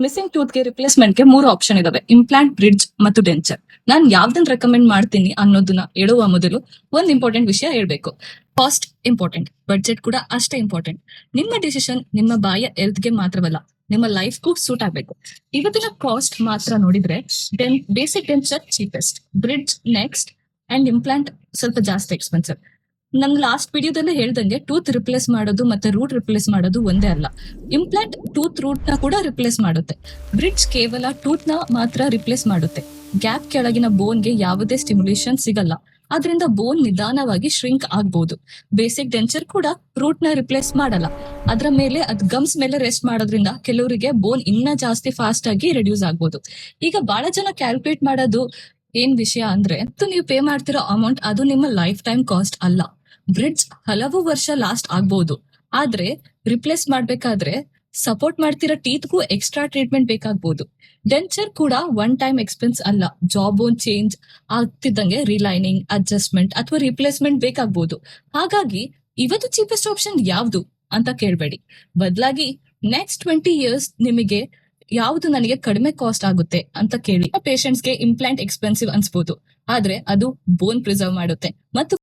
Missing tooth ಗೆ replacement ಗೆ 3 option ಇದಾವೆ: ಇಂಪ್ಲಾಂಟ್, ಬ್ರಿಡ್ಜ್ ಮತ್ತು ಡೆಂಚರ್. ನಾನ್ ಯಾವ್ದನ್ನ ರೆಕಮೆಂಡ್ ಮಾಡ್ತೀನಿ ಅನ್ನೋದನ್ನ ಹೇಳುವ ಮೊದಲು ಒಂದ್ ಇಂಪಾರ್ಟೆಂಟ್ ವಿಷಯ ಹೇಳ್ಬೇಕು. ಕಾಸ್ಟ್ ಇಂಪಾರ್ಟೆಂಟ್, ಬಡ್ಜೆಟ್ ಕೂಡ ಅಷ್ಟೇ ಇಂಪಾರ್ಟೆಂಟ್. ನಿಮ್ಮ ಡಿಸಿಷನ್ ನಿಮ್ಮ ಬಾಯ ಹೆಲ್ತ್ ಗೆ ಮಾತ್ರವಲ್ಲ, ನಿಮ್ಮ ಲೈಫ್ಗೂ ಸೂಟ್ ಆಗ್ಬೇಕು. ಇವತ್ತಿನ ಕಾಸ್ಟ್ ಮಾತ್ರ ನೋಡಿದ್ರೆ basic denture cheapest, bridge next and implant ಸ್ವಲ್ಪ ಜಾಸ್ತಿ ಎಕ್ಸ್ಪೆನ್ಸಿವ್. ನನ್ ಲಾಸ್ಟ್ ವಿಡಿಯೋದಲ್ಲೇ ಹೇಳ್ದಂಗೆ ಟೂತ್ ರಿಪ್ಲೇಸ್ ಮಾಡೋದು ಮತ್ತೆ ರೂಟ್ ರಿಪ್ಲೇಸ್ ಮಾಡೋದು ಒಂದೇ ಅಲ್ಲ. ಇಂಪ್ಲಾಂಟ್ ಟೂತ್ ರೂಟ್ ನ ಕೂಡ ರಿಪ್ಲೇಸ್ ಮಾಡುತ್ತೆ. ಬ್ರಿಡ್ಜ್ ಕೇವಲ ಟೂತ್ ನ ಮಾತ್ರ ರಿಪ್ಲೇಸ್ ಮಾಡುತ್ತೆ. ಗ್ಯಾಪ್ ಕೆಳಗಿನ ಬೋನ್ಗೆ ಯಾವುದೇ ಸ್ಟಿಮ್ಯುಲೇಷನ್ ಸಿಗಲ್ಲ, ಆದ್ರಿಂದ ಬೋನ್ ನಿಧಾನವಾಗಿ ಶ್ರಿಂಕ್ ಆಗ್ಬಹುದು. ಬೇಸಿಕ್ ಡೆಂಚರ್ ಕೂಡ ರೂಟ್ ನ ರಿಪ್ಲೇಸ್ ಮಾಡಲ್ಲ, ಅದ್ರ ಮೇಲೆ ಅದ್ ಗಮ್ಸ್ ಮೇಲೆ ರೆಸ್ಟ್ ಮಾಡೋದ್ರಿಂದ ಕೆಲವರಿಗೆ ಬೋನ್ ಇನ್ನ ಜಾಸ್ತಿ ಫಾಸ್ಟ್ ಆಗಿ ರೆಡ್ಯೂಸ್ ಆಗ್ಬೋದು. ಈಗ ಬಹಳ ಜನ ಕ್ಯಾಲ್ಕುಲೇಟ್ ಮಾಡೋದು ಏನ್ ವಿಷಯ ಅಂದ್ರೆ, ನೀವು ಪೇ ಮಾಡ್ತಿರೋ ಅಮೌಂಟ್ ಅದು ನಿಮ್ಮ ಲೈಫ್ ಟೈಮ್ ಕಾಸ್ಟ್ ಅಲ್ಲ. ಬ್ರಿಡ್ಜ್ ಹಲವು ವರ್ಷ ಲಾಸ್ಟ್ ಆಗ್ಬಹುದು, ಆದ್ರೆ ರಿಪ್ಲೇಸ್ ಮಾಡ್ಬೇಕಾದ್ರೆ ಸಪೋರ್ಟ್ ಮಾಡ್ತಿರೋ ಟೀತ್ಗೂ ಎಕ್ಸ್ಟ್ರಾ ಟ್ರೀಟ್ಮೆಂಟ್ ಬೇಕಾಗ್ಬೋದು. ಡೆಂಚರ್ ಕೂಡ ಒನ್ ಟೈಮ್ ಎಕ್ಸ್ಪೆನ್ಸ್ ಅಲ್ಲ, ಜಾಬ್ ಬೋನ್ ಚೇಂಜ್ ಆಗ್ತಿದ್ದಂಗೆ ರಿಲೈನಿಂಗ್, ಅಡ್ಜಸ್ಟ್ಮೆಂಟ್ ಅಥವಾ ರಿಪ್ಲೇಸ್ಮೆಂಟ್ ಬೇಕಾಗ್ಬೋದು. ಹಾಗಾಗಿ ಇವತ್ತು ಚೀಪೆಸ್ಟ್ ಆಪ್ಷನ್ ಯಾವ್ದು ಅಂತ ಕೇಳ್ಬೇಡಿ, ಬದಲಾಗಿ ನೆಕ್ಸ್ಟ್ 20 years ನಿಮಗೆ ಯಾವ್ದು ನನಗೆ ಕಡಿಮೆ ಕಾಸ್ಟ್ ಆಗುತ್ತೆ ಅಂತ ಕೇಳಿ. ಪೇಷಂಟ್ಸ್ಗೆ ಇಂಪ್ಲಾಂಟ್ ಎಕ್ಸ್ಪೆನ್ಸಿವ್ ಅನ್ಸ್ಬೋದು, ಆದ್ರೆ ಅದು ಬೋನ್ ಪ್ರಿಸರ್ವ್ ಮಾಡುತ್ತೆ ಮತ್ತು